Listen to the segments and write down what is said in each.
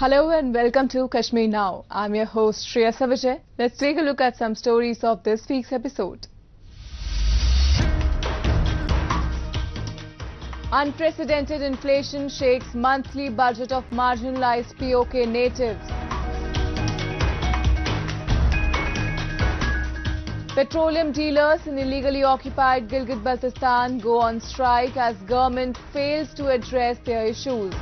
Hello and welcome to Kashmir Now. I'm your host Shreya Savijay. Let's take a look at some stories of this week's episode. Unprecedented inflation shakes monthly budget of marginalized POK natives. Petroleum dealers in illegally occupied Gilgit-Baltistan go on strike as government fails to address their issues.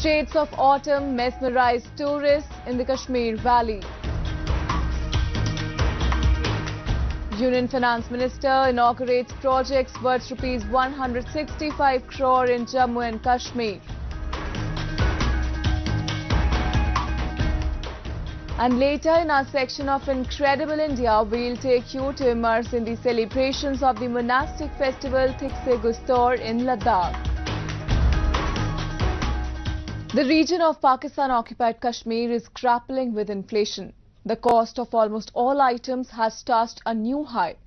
Shades of autumn mesmerize tourists in the Kashmir Valley. Union Finance Minister inaugurates projects worth Rs 165 crore in Jammu and Kashmir. And later in our section of Incredible India, we'll take you to immerse in the celebrations of the monastic festival Thikse Gustor in Ladakh. The region of Pakistan-occupied Kashmir is grappling with inflation. The cost of almost all items has touched a new high.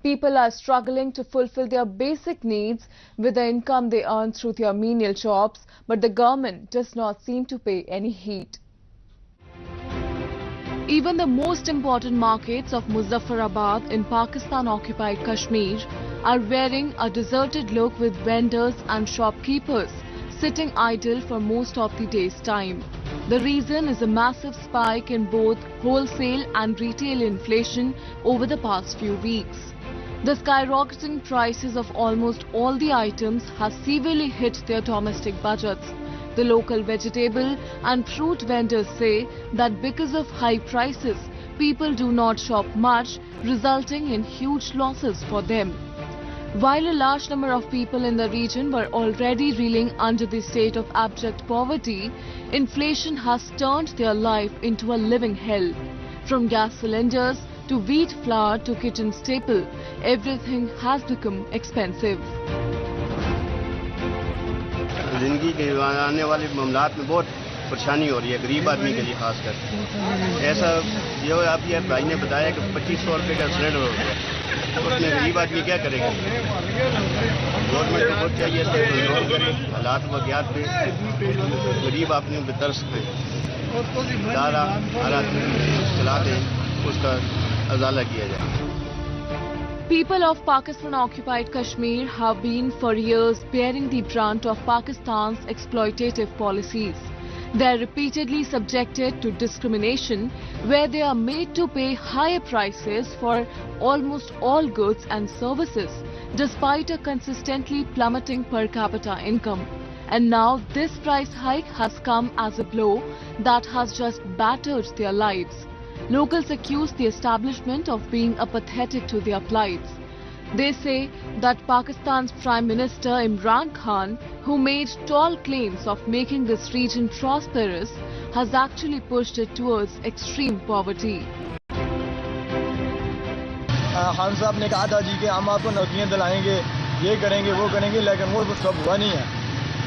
People are struggling to fulfill their basic needs with the income they earn through their menial jobs, but the government does not seem to pay any heed. Even the most important markets of Muzaffarabad in Pakistan-occupied Kashmir are wearing a deserted look with vendors and shopkeepers sitting idle for most of the day's time. The reason is a massive spike in both wholesale and retail inflation over the past few weeks. The skyrocketing prices of almost all the items has severely hit their domestic budgets. The local vegetable and fruit vendors say that because of high prices, people do not shop much, resulting in huge losses for them. While a large number of people in the region were already reeling under the state of abject poverty, inflation has turned their life into a living hell. From gas cylinders to wheat flour to kitchen staple, everything has become expensive. जिंदगी के आने वाले मामलात में बहुत परेशानी हो रही है गरीब आदमी के लिए खासकर। ऐसा जो अभी भाई ने बताया कि 2500 रुपये का सिलेंडर हो गया, उसमें गरीब आदमी क्या करेगा? गवर्नमेंट को बहुत चाहिए कंट्रोल करे, हालात वक़ियात पे गरीब आदमी पे तरस खाए, सारा हर आदमी सलाह दें, उसका अजाला किया जाए। People of Pakistan-occupied Kashmir have been for years bearing the brunt of Pakistan's exploitative policies. They are repeatedly subjected to discrimination, where they are made to pay higher prices for almost all goods and services, despite a consistently plummeting per capita income. And now this price hike has come as a blow that has just battered their lives. Locals accuse the establishment of being apathetic to their plights. They say that Pakistan's Prime Minister Imran Khan, who made tall claims of making this region prosperous, has actually pushed it towards extreme poverty. Khan साहब ने कहा था जी कि हम आपको नौकरियां दिलाएंगे, ये करेंगे, वो करेंगे, लेकिन वो सब हुआ नहीं है।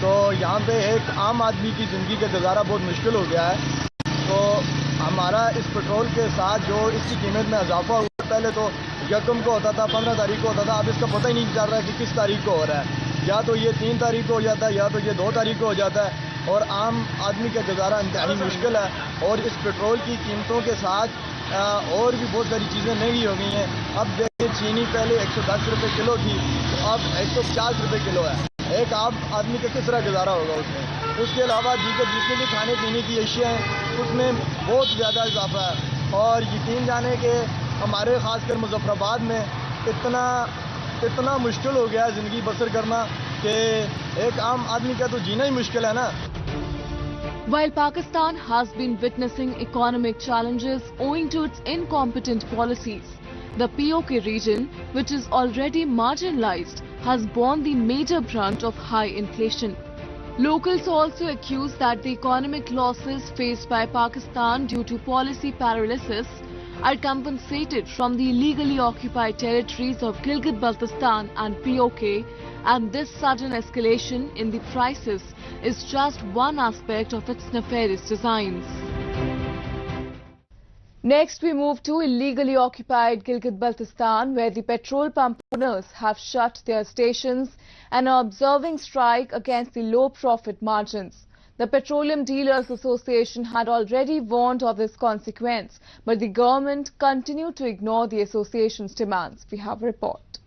तो यहाँ पे एक आम आदमी की ज़िंदगी का गुजारा बहुत मुश्किल हो गया है। तो हमारा इस पेट्रोल के साथ जो इसकी कीमत में इजाफा हुआ, पहले तो यकम को होता था, 15 तारीख को होता था, अब इसका पता ही नहीं चल रहा है कि किस तारीख को हो रहा है। या तो ये 3 तारीख को हो जाता है या तो ये 2 तारीख को हो जाता है और आम आदमी का गुजारा इंतहाई मुश्किल है। और इस पेट्रोल की कीमतों के साथ और भी बहुत सारी चीज़ें महंगी हो गई हैं। अब देखिए चीनी पहले 110 रुपये किलो थी, तो अब 150 रुपये किलो है। एक आम आदमी का किस तरह गुजारा होगा उसमें? उसके अलावा दीगर जितने भी खाने पीने की अशिया हैं उसमें बहुत ज़्यादा इजाफा है। और यकीन जाने के हमारे ख़ासकर मुज़फ़्फ़राबाद में इतना मुश्किल हो गया ज़िंदगी बसर करना कि एक आम आदमी का तो जीना ही मुश्किल है ना। While Pakistan has been witnessing economic challenges owing to its incompetent policies, the POK region, which is already marginalized, has borne the major brunt of high inflation. Locals also accuse that the economic losses faced by Pakistan due to policy paralysis are compensated from the illegally occupied territories of Gilgit-Baltistan and POK, and this sudden escalation in the prices is just one aspect of its nefarious designs. Next, we move to illegally occupied Gilgit-Baltistan, where the petrol pump owners have shut their stations and are observing strike against the low profit margins. The Petroleum Dealers Association had already warned of this consequence, but the government continued to ignore the association's demands. We have a report.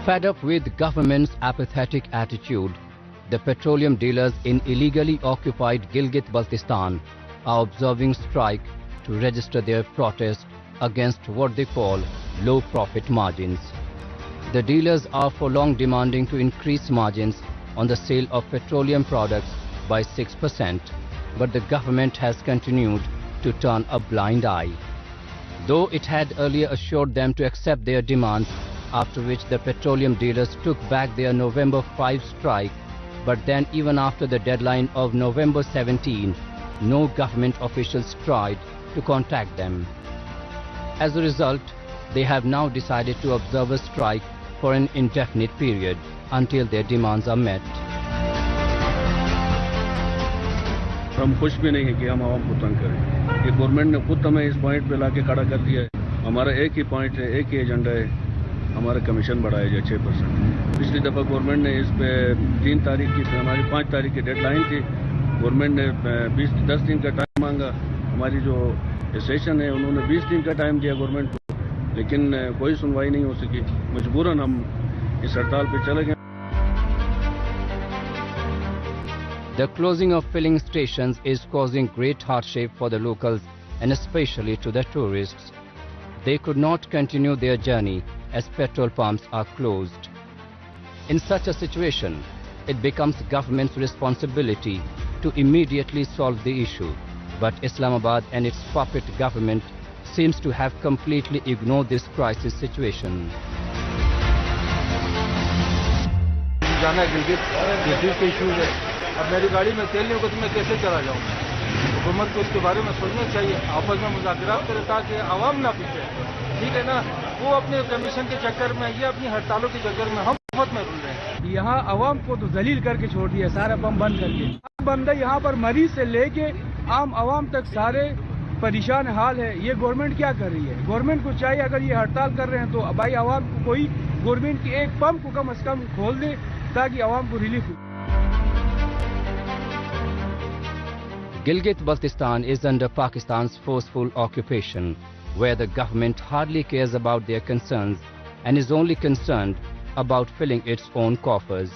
Fed up with government's apathetic attitude, the petroleum dealers in illegally occupied Gilgit-Baltistan are observing strike to register their protest against what they call low profit margins. The dealers are for long demanding to increase margins on the sale of petroleum products by 6%, but the government has continued to turn a blind eye. Though it had earlier assured them to accept their demands, after which the petroleum dealers took back their November 5 strike, but then even after the deadline of November 17, no government officials tried to contact them. As a result, they have now decided to observe a strike for an indefinite period until their demands are met. हम खुश भी नहीं है कि हम आवाम को तंग करें। ये गवर्नमेंट ने खुद हमें इस पॉइंट पे लाके खड़ा कर दिया है। हमारा एक ही पॉइंट है, एक ही एजेंडा है, हमारा कमीशन बढ़ाया जाए 6%। पिछली दफ़ा गवर्नमेंट ने इस पे 3 तारीख की, हमारी 5 तारीख की डेडलाइन थी। गवर्नमेंट ने 10 दिन का टाइम मांगा। हमारी जो एसोसिएशन है उन्होंने 20 दिन का टाइम दिया गवर्नमेंट को, लेकिन कोई सुनवाई नहीं हो सकी। मजबूरन हम इस हड़ताल पे चले गए। The closing of filling stations is causing great hardship for the locals and especially to the tourists. They could not continue their journey as petrol pumps are closed. In such a situation, it becomes government's responsibility to immediately solve the issue. But Islamabad and its puppet government seems to have completely ignored this crisis situation. जाना गिलगित के issues है। अब मेरी गाड़ी में तेल नहीं होगा तो मैं कैसे चला जाऊँगा? हुकूमत को इसके बारे में सोचना चाहिए, आपस में मुज़ाकरात करें ताकि आवाम ना पीछे, ठीक है ना। वो अपने कमीशन के चक्कर में या अपनी हड़तालों के चक्कर में हम बहुत में रुल रहे हैं। यहाँ आवाम को तो जलील करके छोड़ दिया, सारा पंप बंद करके। बंदा यहाँ पर मरीज से लेके आम आवाम तक सारे परेशान हाल है। ये गवर्नमेंट क्या कर रही है? गवर्नमेंट को चाहिए अगर ये हड़ताल कर रहे हैं तो भाई आवाम को कोई गवर्नमेंट की एक पंप को कम से कम खोल दे ताकि आवाम को रिलीफ हो। Gilgit-Baltistan is under Pakistan's forceful occupation, where the government hardly cares about their concerns and is only concerned about filling its own coffers.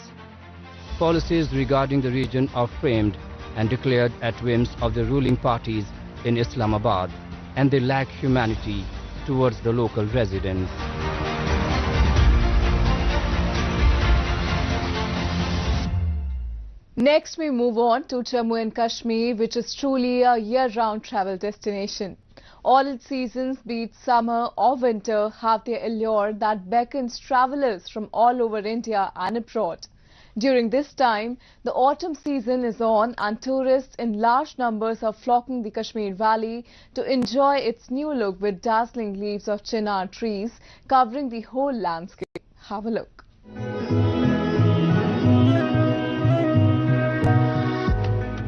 Policies regarding the region are framed and declared at whims of the ruling parties in Islamabad, and they lack humanity towards the local residents. Next, we move on to Jammu and Kashmir, which is truly a year-round travel destination. All its seasons, be it summer or winter, have their allure that beckons travelers from all over India and abroad. During this time, the autumn season is on and tourists in large numbers are flocking the Kashmir Valley to enjoy its new look with dazzling leaves of chinar trees covering the whole landscape. Have a look.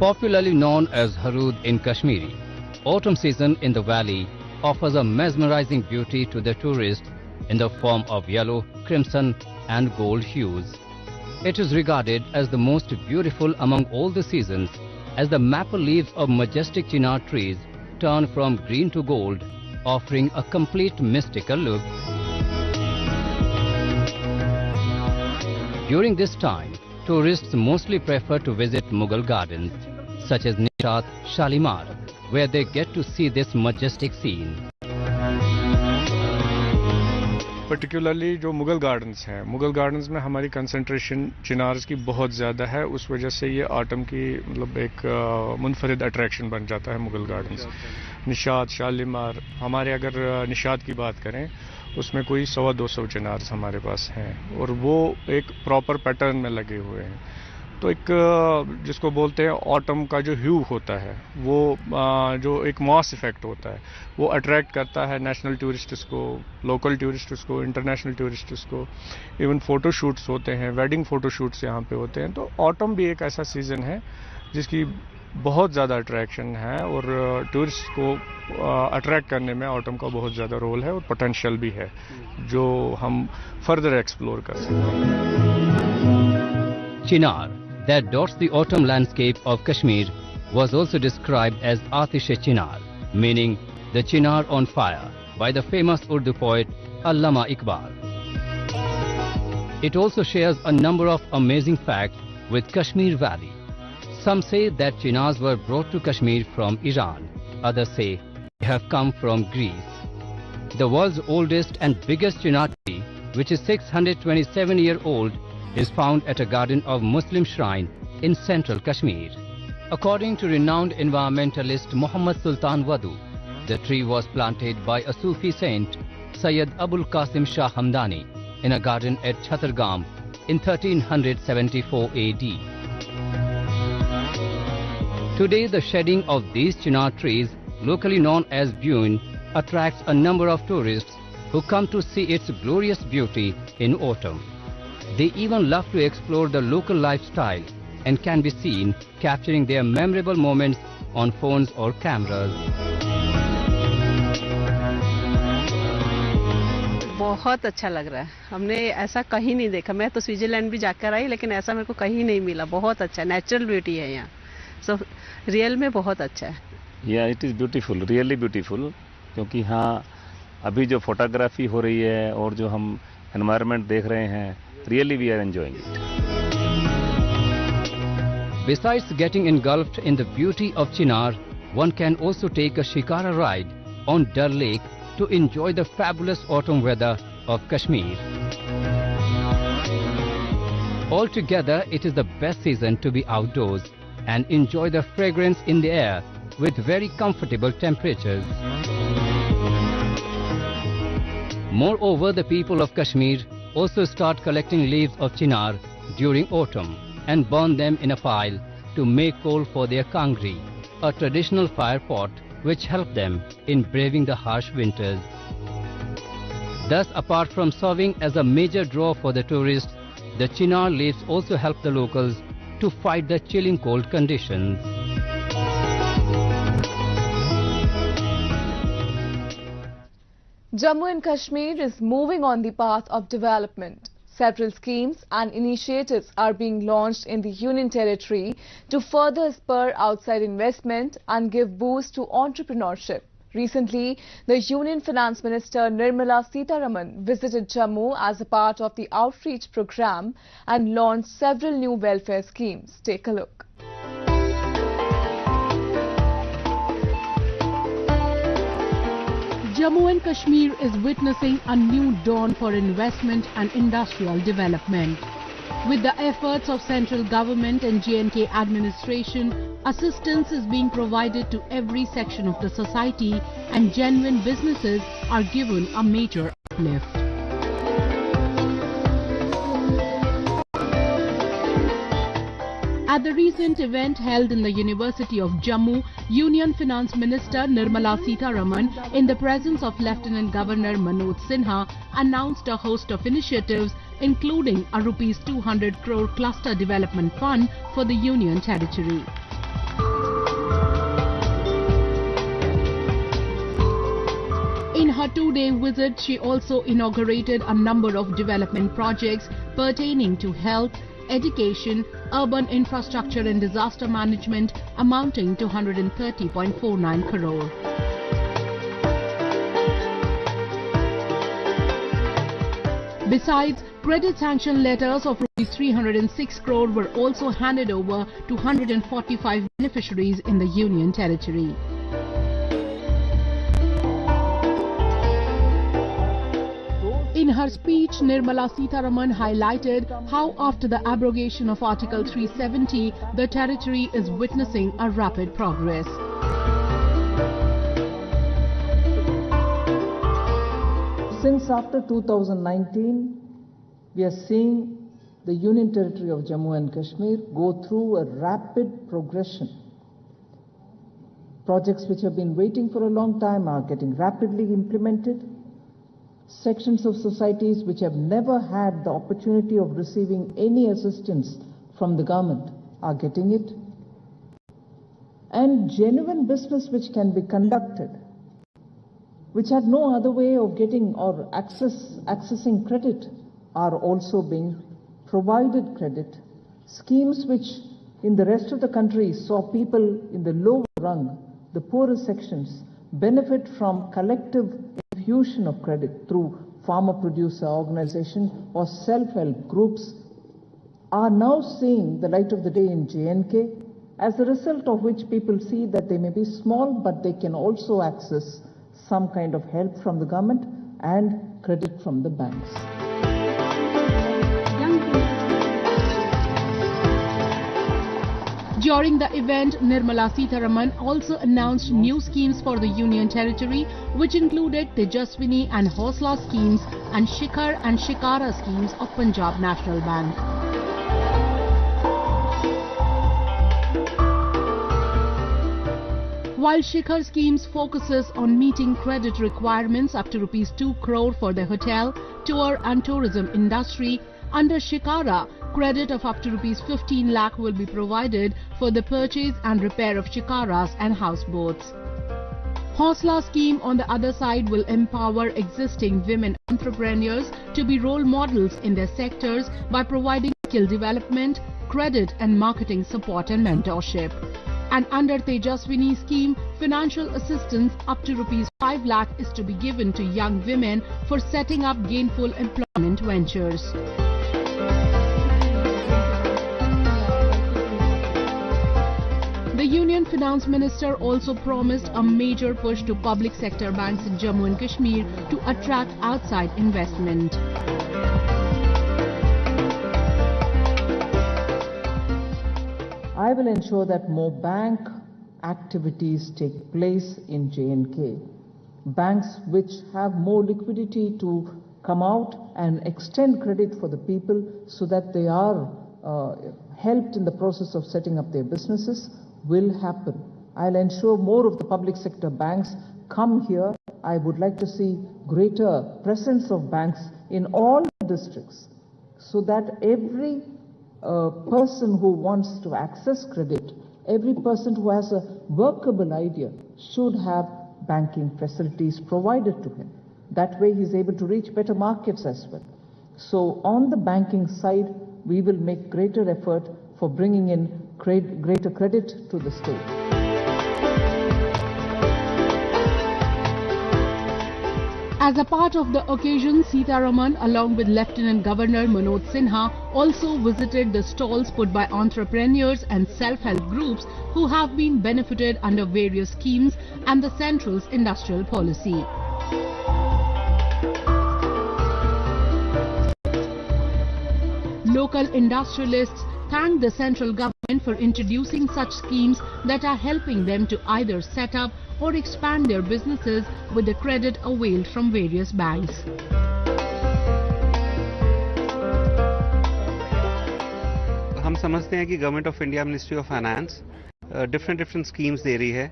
Popularly known as Harood in Kashmiri, autumn season in the valley offers a mesmerizing beauty to the tourist in the form of yellow, crimson and gold hues. It is regarded as the most beautiful among all the seasons, as the maple leaves of majestic chinar trees turn from green to gold, offering a complete mystical look. During this time, tourists mostly prefer to visit Mughal gardens, such as Nishat, Shalimar, where they get to see this majestic scene. Particularly जो Mughal gardens हैं, Mughal gardens में हमारी concentration चिनार्स की बहुत ज़्यादा है। उस वजह से ये ऑटम की मतलब एक मुनफरिद अट्रैक्शन बन जाता है मुगल गार्डन्स। निशात, शालीमार, हमारे अगर निशात की बात करें उसमें कोई 100-200 चिनार्स हमारे पास हैं और वो एक प्रॉपर पैटर्न में लगे हुए हैं। तो एक जिसको बोलते हैं ऑटम का जो ह्यू होता है वो जो एक मॉस इफेक्ट होता है वो अट्रैक्ट करता है नेशनल टूरिस्ट्स को, लोकल टूरिस्ट्स को, इंटरनेशनल टूरिस्ट्स को। इवन फ़ोटो शूट्स होते हैं, वेडिंग फ़ोटो शूट्स यहाँ पे होते हैं। तो ऑटम भी एक ऐसा सीज़न है जिसकी बहुत ज़्यादा अट्रैक्शन है और टूरिस्ट को अट्रैक्ट करने में ऑटम का बहुत ज़्यादा रोल है और पोटेंशियल भी है जो हम फर्दर एक्सप्लोर कर सकते हैं। Chinar, that dots the autumn landscape of Kashmir, was also described as Atish-e-Chinar, meaning the chinar on fire, by the famous Urdu poet Allama Iqbal. It also shares a number of amazing facts with Kashmir Valley. Some say that chinars were brought to Kashmir from Iran. Others say they have come from Greece. The world's oldest and biggest chinar tree, which is 627-year-old, is found at a garden of Muslim shrine in central Kashmir. According to renowned environmentalist Muhammad Sultan Wadu, the tree was planted by a Sufi saint, Sayyid Abul Qasim Shah Hamdani, in a garden at Chhattargam in 1374 AD. Today, the shedding of these chinar trees, locally known as Buin, attracts a number of tourists who come to see its glorious beauty in autumn. They even love to explore the local lifestyle and can be seen capturing their memorable moments on phones or cameras. बहुत अच्छा लग रहा है, हमने ऐसा कहीं नहीं देखा। मैं तो स्विट्जरलैंड भी जाकर आई लेकिन ऐसा मेरे को कहीं नहीं मिला। बहुत अच्छा नेचुरल ब्यूटी है यहाँ, सो रियल में बहुत अच्छा है। या it is beautiful, really beautiful, क्योंकि हाँ अभी जो फोटोग्राफी हो रही है और जो हम एनवायरनमेंट देख रहे हैं, really we are enjoying it. Besides getting engulfed in the beauty of Chinar, one can also take a shikara ride on Dal Lake to enjoy the fabulous autumn weather of Kashmir. Altogether, it is the best season to be outdoors and enjoy the fragrance in the air with very comfortable temperatures. Moreover, the people of Kashmir also start collecting leaves of chinar during autumn and burn them in a pile to make coal for their kangri, a traditional fire pot which help them in braving the harsh winters. Thus, apart from serving as a major draw for the tourists, the chinar leaves also help the locals to fight the chilling cold conditions. Jammu and Kashmir is moving on the path of development. Several schemes and initiatives are being launched in the Union Territory to further spur outside investment and give boost to entrepreneurship. Recently, the Union Finance Minister Nirmala Sitharaman visited Jammu as a part of the outreach program and launched several new welfare schemes. Take a look. Jammu and Kashmir is witnessing a new dawn for investment and industrial development. With the efforts of central government and J&K administration, assistance is being provided to every section of the society and genuine businesses are given a major uplift. At the recent event held in the University of Jammu, Union Finance Minister Nirmala Sitharaman, in the presence of Lieutenant Governor Manoj Sinha, announced a host of initiatives including a Rs 200 crore cluster development fund for the Union Territory. In her two-day visit, she also inaugurated a number of development projects pertaining to health, education, urban infrastructure and disaster management amounting to 130.49 crore. Besides, credit sanction letters of Rs 306 crore were also handed over to 145 beneficiaries in the Union Territory. In her speech, Nirmala Sitharaman highlighted how after the abrogation of Article 370, the territory is witnessing a rapid progress. Since after 2019, we are seeing the Union Territory of Jammu and Kashmir go through a rapid progression. Projects which have been waiting for a long time are getting rapidly implemented. Sections of societies which have never had the opportunity of receiving any assistance from the government are getting it. and genuine business which can be conducted, which had no other way of getting or accessing credit, are also being provided credit. Schemes which in the rest of the country saw people in the lower rung, the poorer sections, benefit from collective infusion of credit through farmer-producer organization or self-help groups, are now seeing the light of the day in J&K, as a result of which people see that they may be small, but they can also access some kind of help from the government and credit from the banks. During the event, Nirmala Sitharaman also announced new schemes for the Union Territory, which included Tejaswini and Hausla schemes and Shikhar and Shikara schemes of Punjab National Bank. While Shikhar schemes focuses on meeting credit requirements up to ₹2 crore for the hotel, tour and tourism industry, under Shikara, credit of up to ₹15 lakh will be provided for the purchase and repair of shikaras and houseboats. Hausla scheme, on the other side, will empower existing women entrepreneurs to be role models in their sectors by providing skill development, credit and marketing support and mentorship. And under Tejaswini scheme, financial assistance up to ₹5 lakh is to be given to young women for setting up gainful employment ventures. The Union Finance Minister also promised a major push to public sector banks in Jammu and Kashmir to attract outside investment. I will ensure that more bank activities take place in J&K. Banks which have more liquidity to come out and extend credit for the people so that they are helped in the process of setting up their businesses will happen. I'll ensure more of the public sector banks come here. I would like to see greater presence of banks in all districts so that every person who wants to access credit, every person who has a workable idea should have banking facilities provided to him. That way he is able to reach better markets as well. So on the banking side, we will make greater effort for bringing in greater credit to the state. As a part of the occasion, Sitharaman, along with Lieutenant Governor Manoj Sinha, also visited the stalls put by entrepreneurs and self-help groups who have been benefited under various schemes and the central's industrial policy. Local industrialists thanked the central government for introducing such schemes that are helping them to either set up or expand their businesses with the credit availed from various banks. हम समझते हैं कि government of India ministry of finance different schemes दे रही है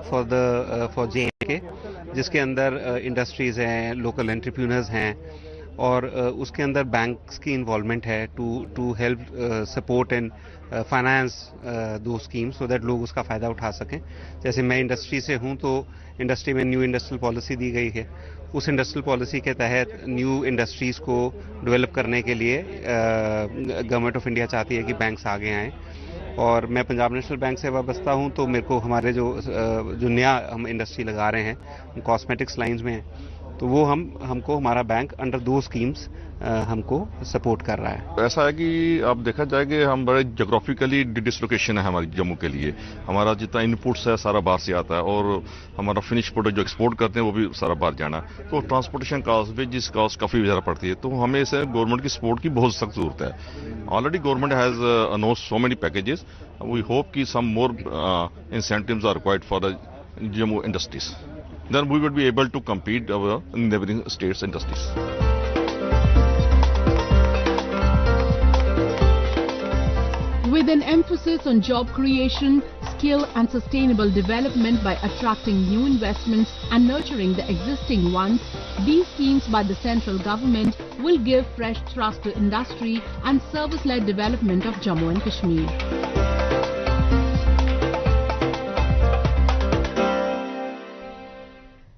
for J&K, जिसके अंदर industries हैं, लोकल एंटरप्रेन्योर्स हैं और उसके अंदर बैंक्स की इन्वॉल्वमेंट है to help support and finance दो स्कीम्स सो दैट लोग उसका फ़ायदा उठा सकें. जैसे मैं इंडस्ट्री से हूं तो इंडस्ट्री में न्यू इंडस्ट्रियल पॉलिसी दी गई है. उस इंडस्ट्रियल पॉलिसी के तहत न्यू इंडस्ट्रीज़ को डेवलप करने के लिए गवर्नमेंट ऑफ इंडिया चाहती है कि बैंक्स आगे आएँ. और मैं पंजाब नेशनल बैंक से वाबस्ता हूं तो मेरे को हमारे जो नया हम इंडस्ट्री लगा रहे हैं कॉस्मेटिक्स लाइंस में, तो वो हमको हमारा बैंक अंडर दो स्कीम्स हमको सपोर्ट कर रहा है. ऐसा है कि आप देखा जाए कि हम बड़े जोग्राफिकली डिसलोकेशन है हमारी जम्मू के लिए. हमारा जितना इनपुट्स है सारा बाहर से आता है और हमारा फिनिश प्रोडक्ट जो एक्सपोर्ट करते हैं वो भी सारा बाहर जाना है. तो ट्रांसपोर्टेशन कॉस्ट, वेजिस कॉस्ट काफ़ी ज़्यादा पड़ती है. तो हमें इसे गवर्नमेंट की सपोर्ट की बहुत सख्त जरूरत है. Already government has announced so many packages. We hope कि some more incentives are required for the Jammu industries. Then we would be able to compete our neighboring states' industries. With an emphasis on job creation, skill and sustainable development by attracting new investments and nurturing the existing ones, these schemes by the central government will give fresh thrust to industry and service-led development of Jammu and Kashmir.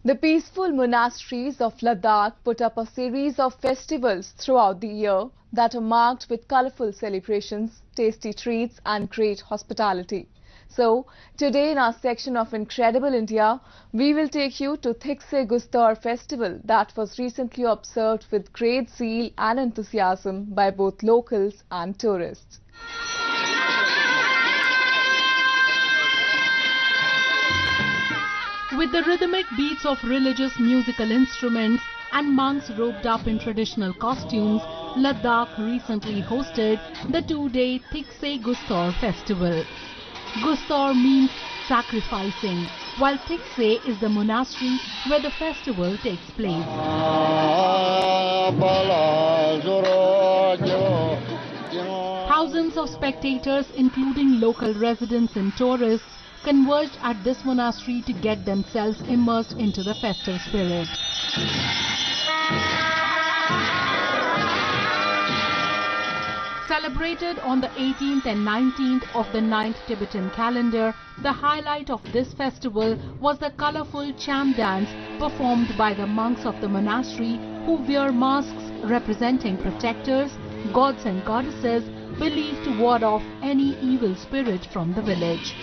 The peaceful monasteries of Ladakh put up a series of festivals throughout the year that are marked with colorful celebrations, tasty treats and great hospitality. So, today in our section of Incredible India, we will take you to Thiksay Gustor festival that was recently observed with great zeal and enthusiasm by both locals and tourists. With the rhythmic beats of religious musical instruments and monks robed up in traditional costumes, Ladakh recently hosted the two-day Thiksay Gustor festival. Gustor means sacrificing, while Thiksay is the monastery where the festival takes place. Thousands of spectators, including local residents and tourists, converged at this monastery to get themselves immersed into the festive spirit. Celebrated on the 18th and 19th of the 9th Tibetan calendar, the highlight of this festival was the colorful cham dance performed by the monks of the monastery, who wear masks representing protectors, gods and goddesses, believed to ward off any evil spirit from the village.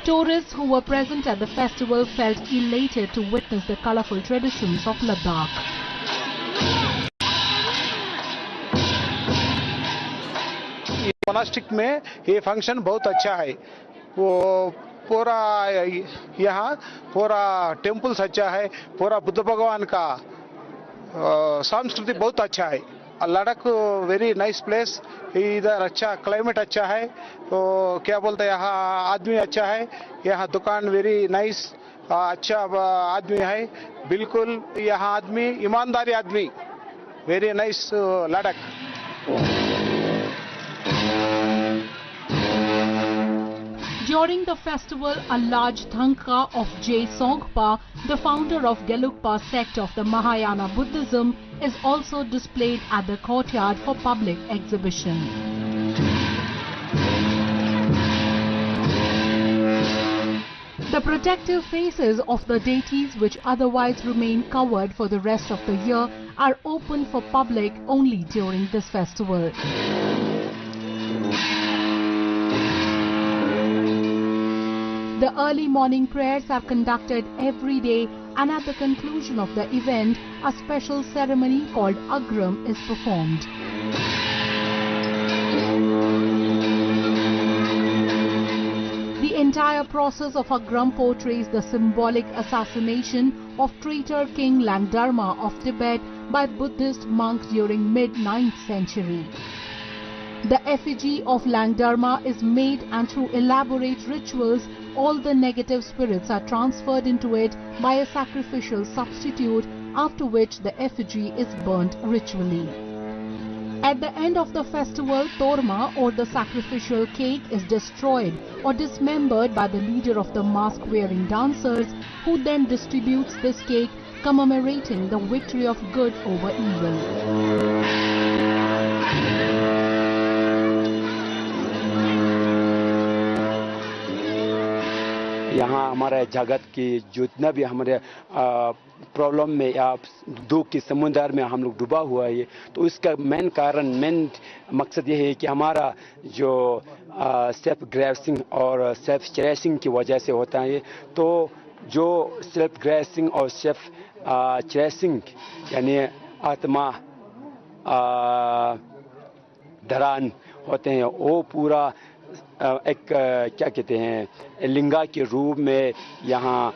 Tourists who were present at the festival felt elated to witness the colorful traditions of Ladakh. Monastic में ये function बहुत अच्छा है। वो पूरा यहाँ पूरा temples अच्छा है, पूरा बुद्ध भगवान का संस्कृति बहुत अच्छा है। लद्दाख वेरी नाइस प्लेस, इधर अच्छा क्लाइमेट अच्छा है, तो क्या बोलते हैं यहाँ आदमी अच्छा है, यहाँ दुकान वेरी नाइस, अच्छा आदमी है, बिल्कुल यहाँ आदमी ईमानदारी आदमी, very nice Ladakh. During the festival, a large thangka of J. Songpa, the founder of Gelugpa sect of the Mahayana Buddhism, is also displayed at the courtyard for public exhibition. The protective faces of the deities, which otherwise remain covered for the rest of the year, are open for public only during this festival. The early morning prayers are conducted every day, and at the conclusion of the event, a special ceremony called Agram is performed. The entire process of Agram portrays the symbolic assassination of traitor King Langdarma of Tibet by Buddhist monks during mid-9th century. The effigy of Langdarma is made, and through elaborate rituals, all the negative spirits are transferred into it by a sacrificial substitute, after which the effigy is burnt ritually. At the end of the festival, Torma, or the sacrificial cake, is destroyed or dismembered by the leader of the mask-wearing dancers, who then distributes this cake, commemorating the victory of good over evil. यहाँ हमारे जगत की जितना भी हमारे problem में या दुख के समुद्र में हम लोग डूबा हुआ है, तो इसका मेन कारण, मेन मकसद ये है कि हमारा जो सेल्फ ग्रेसिंग और सेल्फ चेरेसिंग की वजह से होता है। तो जो सेल्फ ग्रेसिंग और सेल्फ चेरेसिंग यानी आत्मा धरान होते हैं, वो पूरा एक क्या कहते हैं लिंगा के रूप में यहाँ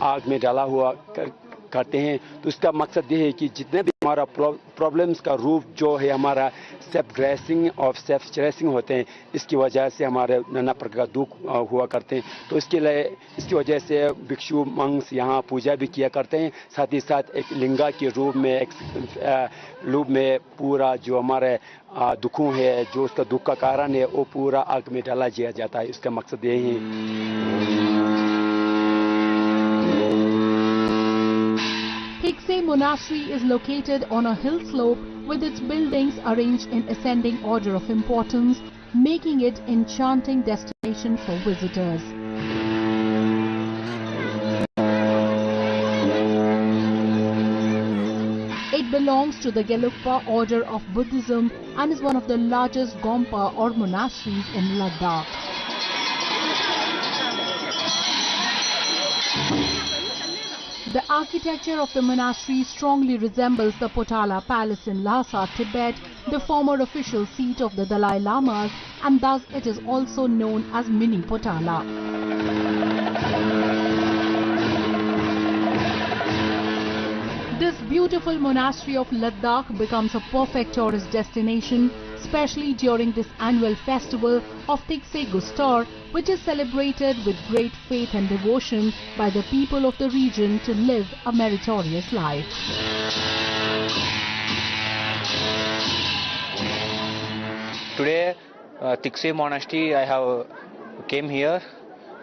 आग में डाला हुआ करते हैं। तो इसका मकसद ये है कि जितने भी हमारा प्रॉब्लम्स का रूप जो है हमारा सेल्फ ग्रेसिंग और सेल्फ चेरेसिंग होते हैं, इसकी वजह से हमारे नाना प्रकार का दुख हुआ करते हैं। तो इसकी वजह से भिक्षु मंक्स यहाँ पूजा भी किया करते हैं, साथ ही साथ एक लिंगा के रूप में पूरा जो हमारे दुखों है, जो उसका दुख का कारण है, वो पूरा आग में डाला दिया जाता है। इसका मकसद यही है। Thiksay Monastery is located on a hill slope with its buildings arranged in ascending order of importance, making it enchanting destination destination for visitors. It belongs to the Gelugpa order of Buddhism and is one of the largest Gompa or monasteries in Ladakh. The architecture of the monastery strongly resembles the Potala Palace in Lhasa, Tibet, the former official seat of the Dalai Lamas, and thus it is also known as Mini Potala. This beautiful monastery of Ladakh becomes a perfect tourist destination, especially during this annual festival of Tikse Gustor, which is celebrated with great faith and devotion by the people of the region to live a meritorious life. Today, Tikse Monastery, I have came here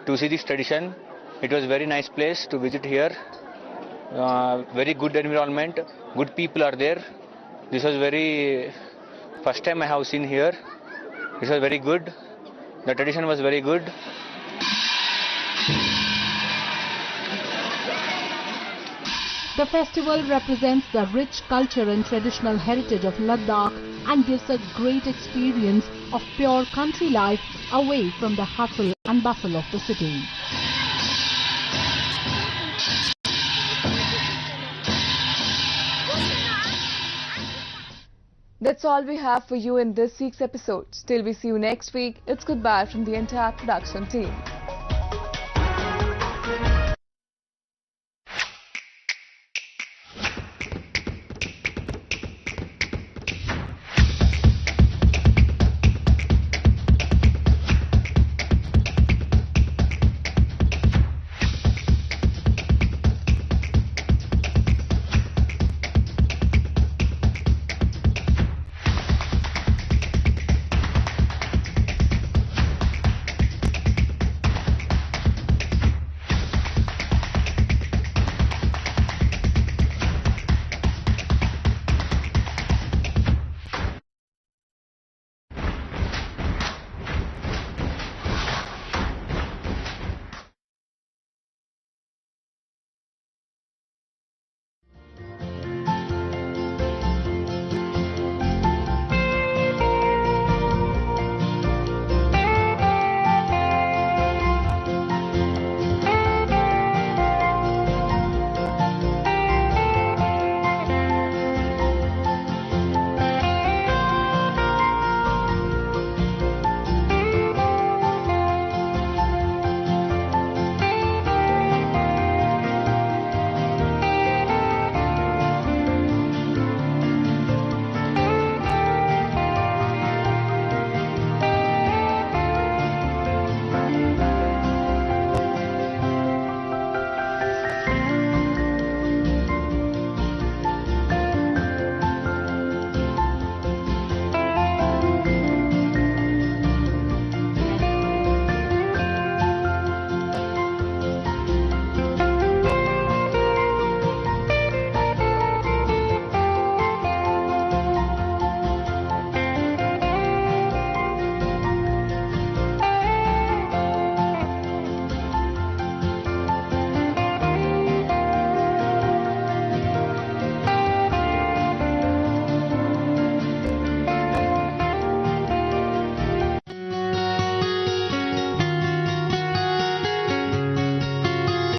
to see this tradition. It was a very nice place to visit here. Very good environment, good people are there. This was very first time I have seen here. This was very good. The tradition was very good. The festival represents the rich culture and traditional heritage of Ladakh and gives a great experience of pure country life away from the hustle and bustle of the city. That's all we have for you in this week's episode. Till we see you next week, it's goodbye from the entire production team.